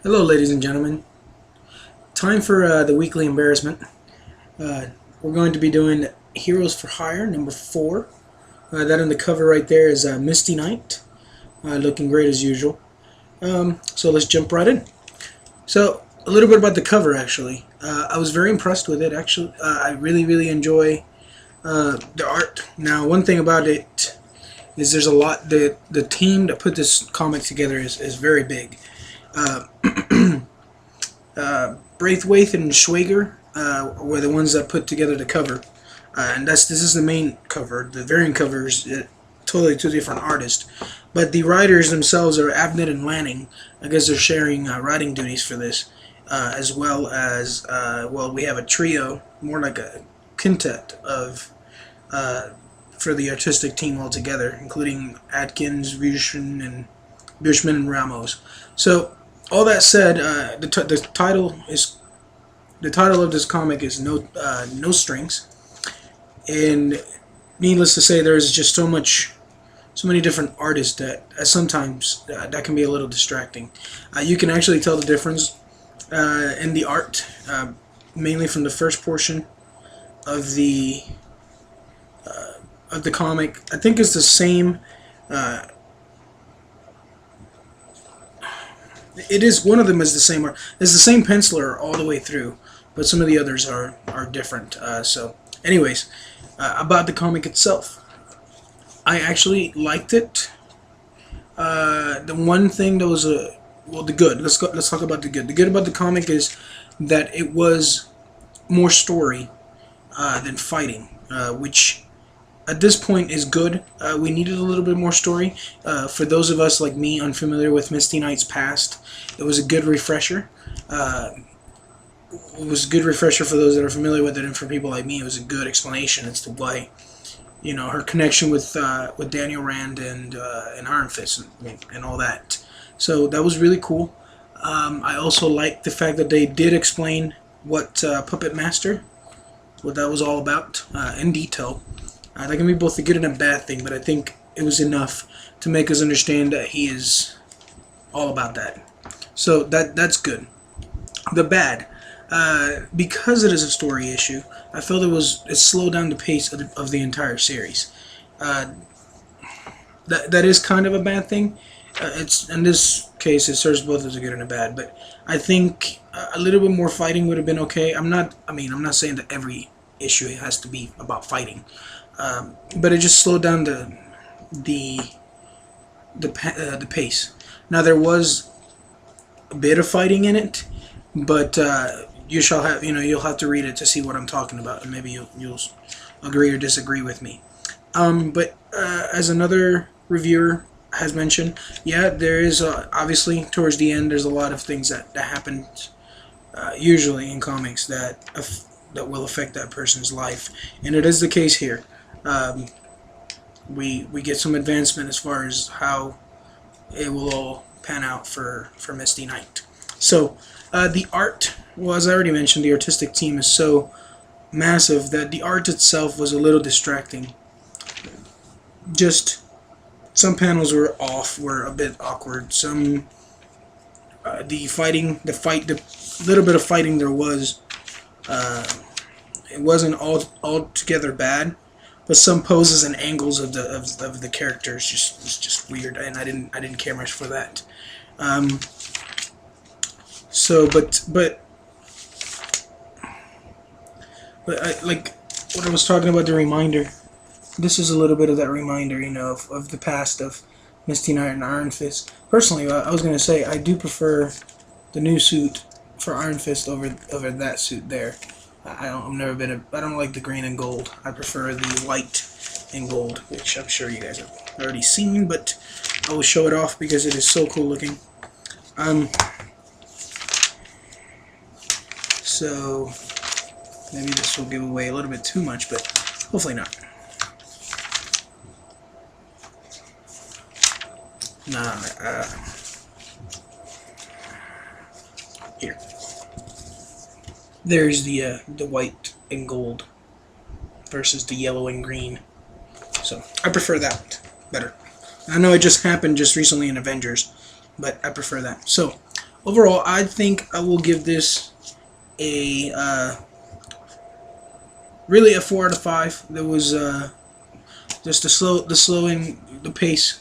Hello, ladies and gentlemen. Time for the weekly embarrassment. We're going to be doing Heroes for Hire, number 4. That on the cover right there is Misty Knight, looking great as usual. So let's jump right in. So, a little bit about the cover, actually. I was very impressed with it, actually. I really enjoy the art. Now, one thing about it is there's a lot. The team that put this comic together is very big. Braithwaite and Schwager were the ones that put together the cover, and this is the main cover. The variant cover is totally two different artists, but the writers themselves are Abnett and Lanning. I guess they're sharing writing duties for this, as well as we have a trio, more like a quintet of for the artistic team altogether, including Atkins, Bushman, and Ramos. So. All that said, the title of this comic is No Strings, and needless to say, there's just so many different artists that sometimes that can be a little distracting. You can actually tell the difference in the art, mainly from the first portion of the comic. I think it's the same. It is one of them is the same. It's the same penciler all the way through, but some of the others are different. Anyways, about the comic itself, I actually liked it. The one thing that was the good. Let's talk about the good. The good about the comic is that it was more story than fighting, which at this point is good. We needed a little bit more story. For those of us like me unfamiliar with Misty Knight's past, it was a good refresher. It was a good refresher for those that are familiar with it, and for people like me, it was a good explanation as to why, her connection with Daniel Rand and Iron Fist and all that. So that was really cool. I also liked the fact that they did explain what Puppet Master, what that was all about in detail. That can be both a good and a bad thing, but I think it was enough to make us understand that he is all about that. So that's good. The bad, because it is a story issue, I felt it slowed down the pace of the entire series. That is kind of a bad thing. It's in this case it serves both as a good and a bad, but I think a little bit more fighting would have been okay. I'm not saying that every issue has to be about fighting. But it just slowed down the pace. Now there was a bit of fighting in it, but you'll have to read it to see what I'm talking about, and maybe you'll agree or disagree with me. But as another reviewer has mentioned, yeah, there is obviously towards the end there's a lot of things that happen usually in comics that will affect that person's life, and it is the case here. We get some advancement as far as how it will all pan out for Misty Knight. So the art, well, as I already mentioned, the artistic team is so massive that the art itself was a little distracting. Just some panels were off, were a bit awkward. Some the little bit of fighting there was, it wasn't altogether bad. But some poses and angles of the characters was just weird, and I didn't care much for that. But like what I was talking about, the reminder. This is a little bit of that reminder, of the past of Misty Knight and Iron Fist. Personally, I was gonna say I do prefer the new suit for Iron Fist over that suit there. I don't like the green and gold. I prefer the white and gold, which I'm sure you guys have already seen, but I will show it off because it is so cool looking. So maybe this will give away a little bit too much, but hopefully not. Here. There's the white and gold versus the yellow and green. So I prefer that better. I know it just happened just recently in Avengers, but I prefer that. So overall, I think I will give this a really a 4 out of 5. There was just the pace,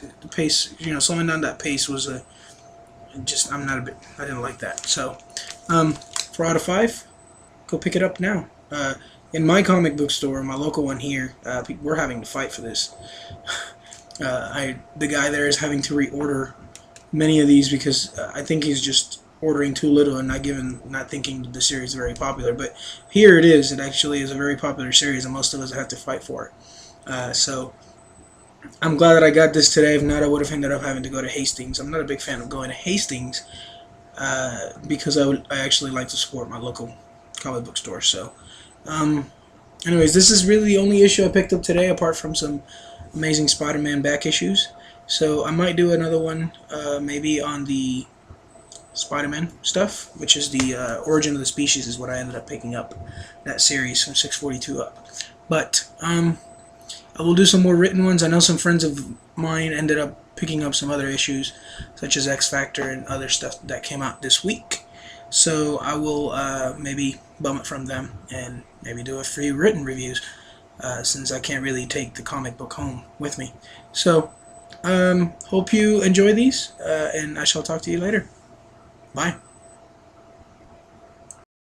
slowing down that pace was just I'm not a bit. I didn't like that. So, 4 out of 5. Go pick it up now. In my comic book store, my local one here, we're having to fight for this. The guy there is having to reorder many of these because I think he's just ordering too little and not thinking the series is very popular. But here it is. It actually is a very popular series, and most of us have to fight for it. So I'm glad that I got this today. If not, I would have ended up having to go to Hastings. I'm not a big fan of going to Hastings because I actually like to support my local comic book store. So, anyways, this is really the only issue I picked up today, apart from some Amazing Spider-Man back issues. So I might do another one, maybe on the Spider-Man stuff, which is the Origin of the Species, is what I ended up picking up, that series from 642 up. But I will do some more written ones. I know some friends of mine ended up picking up some other issues, such as X Factor and other stuff that came out this week. So I will maybe bum it from them and maybe do a free written reviews, since I can't really take the comic book home with me. So hope you enjoy these, and I shall talk to you later. Bye.